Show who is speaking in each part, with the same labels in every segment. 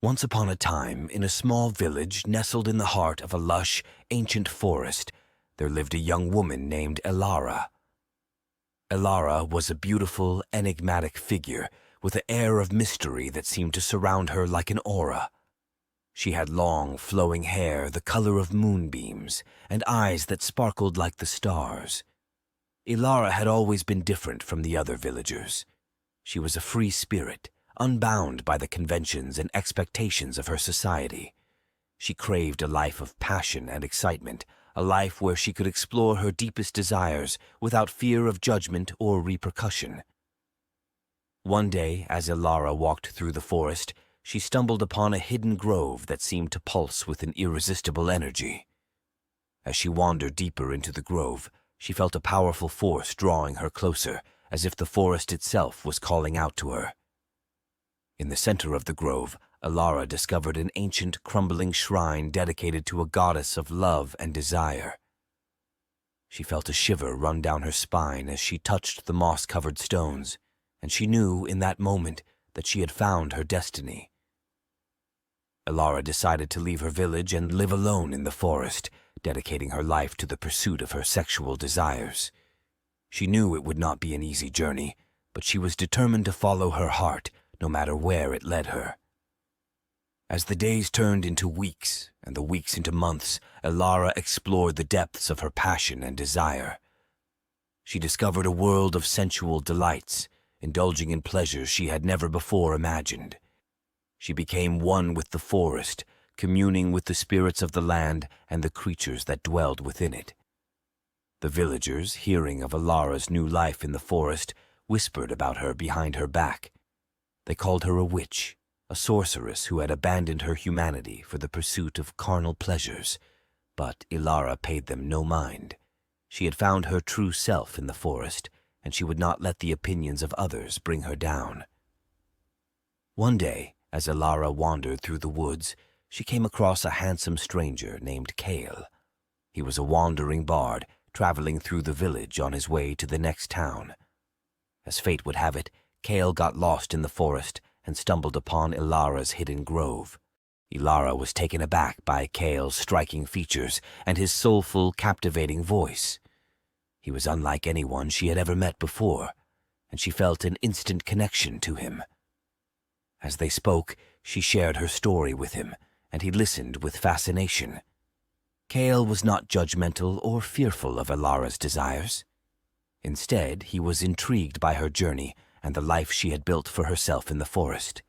Speaker 1: Once upon a time, in a small village nestled in the heart of a lush, ancient forest, there lived a young woman named Elara. Elara was a beautiful, enigmatic figure with an air of mystery that seemed to surround her like an aura. She had long, flowing hair the color of moonbeams and eyes that sparkled like the stars. Elara had always been different from the other villagers. She was a free spirit, unbound by the conventions and expectations of her society. She craved a life of passion and excitement, a life where she could explore her deepest desires without fear of judgment or repercussion. One day, as Elara walked through the forest, she stumbled upon a hidden grove that seemed to pulse with an irresistible energy. As she wandered deeper into the grove, she felt a powerful force drawing her closer, as if the forest itself was calling out to her. In the center of the grove, Elara discovered an ancient, crumbling shrine dedicated to a goddess of love and desire. She felt a shiver run down her spine as she touched the moss-covered stones, and she knew in that moment that she had found her destiny. Elara decided to leave her village and live alone in the forest, dedicating her life to the pursuit of her sexual desires. She knew it would not be an easy journey, but she was determined to follow her heart, no matter where it led her. As the days turned into weeks and the weeks into months, Elara explored the depths of her passion and desire. She discovered a world of sensual delights, indulging in pleasures she had never before imagined. She became one with the forest, communing with the spirits of the land and the creatures that dwelled within it. The villagers, hearing of Elara's new life in the forest, whispered about her behind her back. They called her a witch, a sorceress who had abandoned her humanity for the pursuit of carnal pleasures. But Elara paid them no mind. She had found her true self in the forest, and she would not let the opinions of others bring her down. One day, as Elara wandered through the woods, she came across a handsome stranger named Kale. He was a wandering bard, traveling through the village on his way to the next town. As fate would have it, Kale got lost in the forest and stumbled upon Elara's hidden grove. Elara was taken aback by Kale's striking features and his soulful, captivating voice. He was unlike anyone she had ever met before, and she felt an instant connection to him. As they spoke, she shared her story with him, and he listened with fascination. Kale was not judgmental or fearful of Elara's desires. Instead, he was intrigued by her journey and the life she had built for herself in the forest.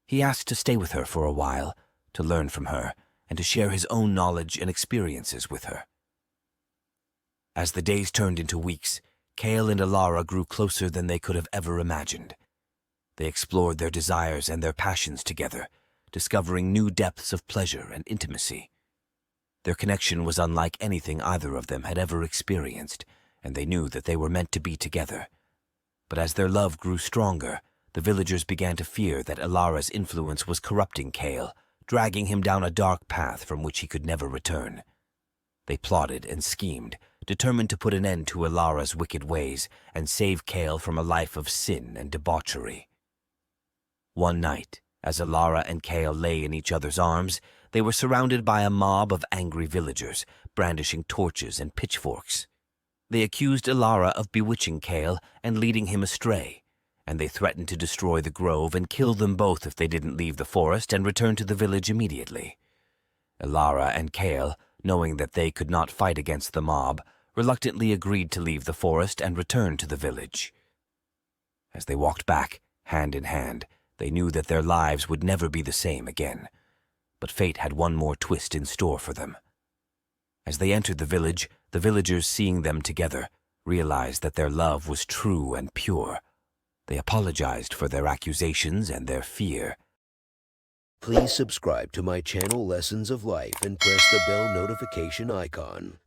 Speaker 1: He asked to stay with her for a while, to learn from her, and to share his own knowledge and experiences with her. As the days turned into weeks, Kale and Elara grew closer than they could have ever imagined. They explored their desires and their passions together, discovering new depths of pleasure and intimacy. Their connection was unlike anything either of them had ever experienced, and they knew that they were meant to be together. But as their love grew stronger, the villagers began to fear that Elara's influence was corrupting Kale, dragging him down a dark path from which he could never return. They plotted and schemed, determined to put an end to Elara's wicked ways and save Kale from a life of sin and debauchery. One night, as Elara and Kale lay in each other's arms, they were surrounded by a mob of angry villagers, brandishing torches and pitchforks. They accused Elara of bewitching Kale and leading him astray, and they threatened to destroy the grove and kill them both if they didn't leave the forest and return to the village immediately. Elara and Kale, knowing that they could not fight against the mob, reluctantly agreed to leave the forest and return to the village. As they walked back, hand in hand, they knew that their lives would never be the same again. But fate had one more twist in store for them. As they entered the village, the villagers, seeing them together, realized that their love was true and pure. They apologized for their accusations and their fear.
Speaker 2: Please subscribe to my channel Lessons of Life and press the bell notification icon.